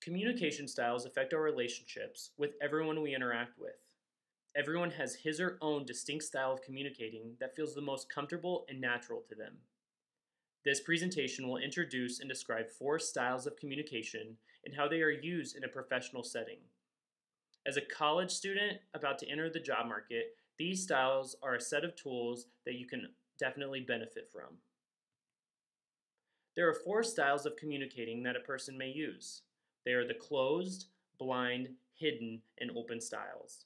Communication styles affect our relationships with everyone we interact with. Everyone has his or own distinct style of communicating that feels the most comfortable and natural to them. This presentation will introduce and describe 4 styles of communication and how they are used in a professional setting. As a college student about to enter the job market, these styles are a set of tools that you can definitely benefit from. There are 4 styles of communicating that a person may use. They are the closed, blind, hidden, and open styles.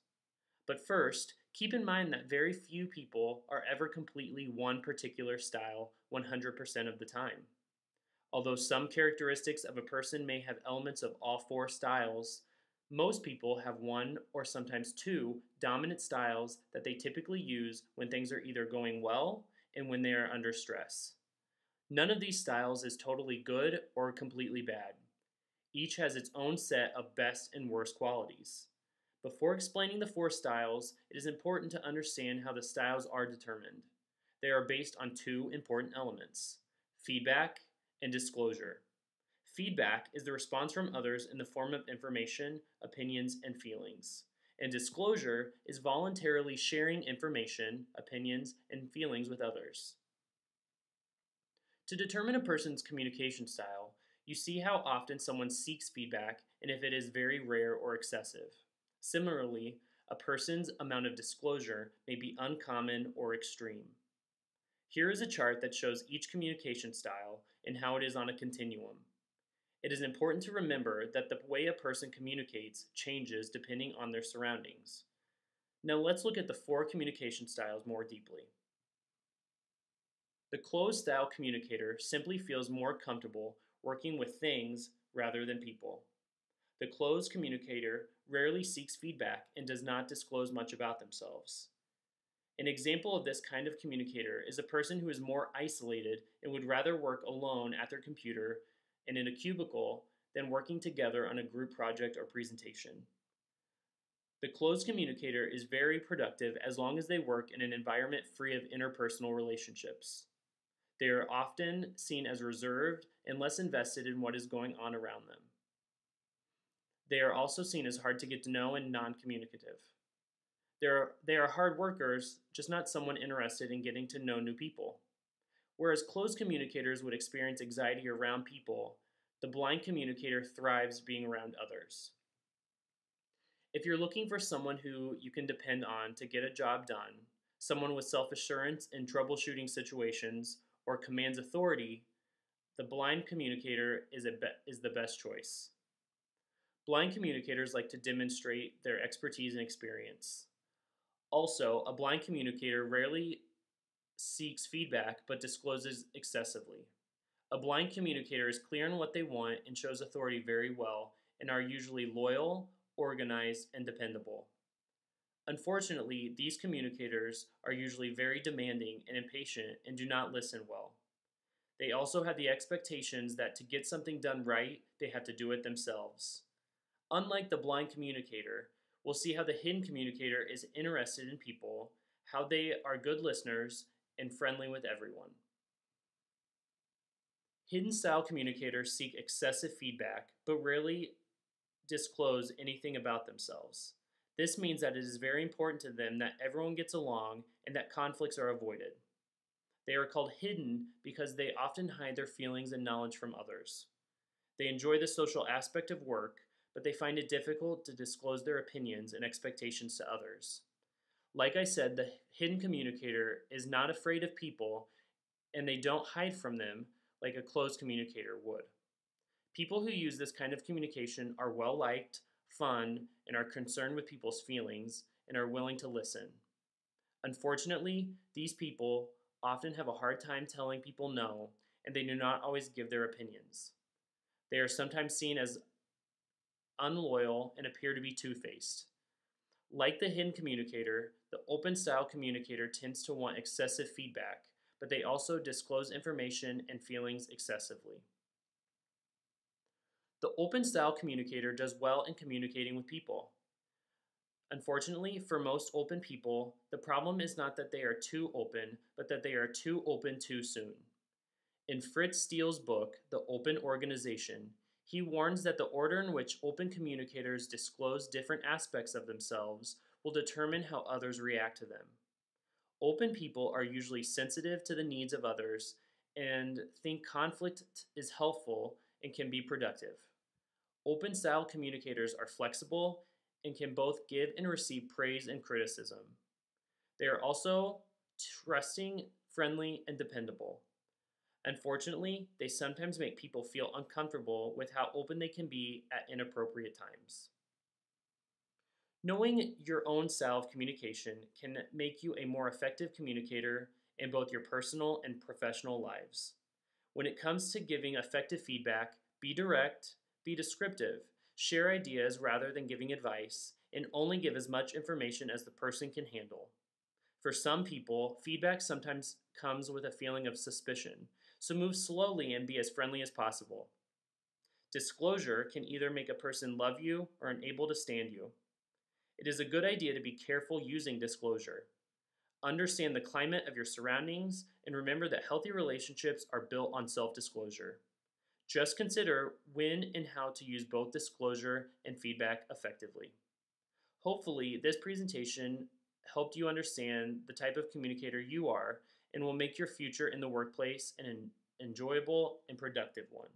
But first, keep in mind that very few people are ever completely one particular style 100% of the time. Although some characteristics of a person may have elements of all 4 styles, most people have one or sometimes 2 dominant styles that they typically use when things are either going well and when they are under stress. None of these styles is totally good or completely bad. Each has its own set of best and worst qualities. Before explaining the 4 styles, it is important to understand how the styles are determined. They are based on 2 important elements: feedback and disclosure. Feedback is the response from others in the form of information, opinions, and feelings. And disclosure is voluntarily sharing information, opinions, and feelings with others. To determine a person's communication style, you see how often someone seeks feedback and if it is very rare or excessive. Similarly, a person's amount of disclosure may be uncommon or extreme. Here is a chart that shows each communication style and how it is on a continuum. It is important to remember that the way a person communicates changes depending on their surroundings. Now let's look at the 4 communication styles more deeply. The closed style communicator simply feels more comfortable working with things rather than people. The closed communicator rarely seeks feedback and does not disclose much about themselves. An example of this kind of communicator is a person who is more isolated and would rather work alone at their computer and in a cubicle than working together on a group project or presentation. The closed communicator is very productive as long as they work in an environment free of interpersonal relationships. They are often seen as reserved and less invested in what is going on around them. They are also seen as hard to get to know and non-communicative. They are hard workers, just not someone interested in getting to know new people. Whereas closed communicators would experience anxiety around people, the blind communicator thrives being around others. If you're looking for someone who you can depend on to get a job done, someone with self-assurance in troubleshooting situations, or commands authority, the blind communicator is the best choice. Blind communicators like to demonstrate their expertise and experience. Also, a blind communicator rarely seeks feedback but discloses excessively. A blind communicator is clear on what they want and shows authority very well and are usually loyal, organized, and dependable. Unfortunately, these communicators are usually very demanding and impatient and do not listen well. They also have the expectations that to get something done right, they have to do it themselves. Unlike the blind communicator, we'll see how the hidden communicator is interested in people, how they are good listeners, and friendly with everyone. Hidden style communicators seek excessive feedback, but rarely disclose anything about themselves. This means that it is very important to them that everyone gets along and that conflicts are avoided. They are called hidden because they often hide their feelings and knowledge from others. They enjoy the social aspect of work, but they find it difficult to disclose their opinions and expectations to others. Like I said, the hidden communicator is not afraid of people, and they don't hide from them like a closed communicator would. People who use this kind of communication are well-liked, fun, and are concerned with people's feelings, and are willing to listen. Unfortunately, these people often have a hard time telling people no, and they do not always give their opinions. They are sometimes seen as unloyal and appear to be two-faced. Like the hidden communicator, the open style communicator tends to want excessive feedback, but they also disclose information and feelings excessively. The open style communicator does well in communicating with people. Unfortunately, for most open people, the problem is not that they are too open, but that they are too open too soon. In Fritz Steele's book, The Open Organization, He warns that the order in which open communicators disclose different aspects of themselves will determine how others react to them. Open people are usually sensitive to the needs of others and think conflict is helpful and can be productive. Open style communicators are flexible and can both give and receive praise and criticism. They are also trusting, friendly, and dependable. Unfortunately, they sometimes make people feel uncomfortable with how open they can be at inappropriate times. Knowing your own style of communication can make you a more effective communicator in both your personal and professional lives. When it comes to giving effective feedback, be direct, be descriptive, share ideas rather than giving advice, and only give as much information as the person can handle. For some people, feedback sometimes comes with a feeling of suspicion, so move slowly and be as friendly as possible. Disclosure can either make a person love you or unable to stand you. It is a good idea to be careful using disclosure. Understand the climate of your surroundings and remember that healthy relationships are built on self disclosure. Just consider when and how to use both disclosure and feedback effectively. Hopefully, this presentation helped you understand the type of communicator you are and will make your future in the workplace an enjoyable and productive one.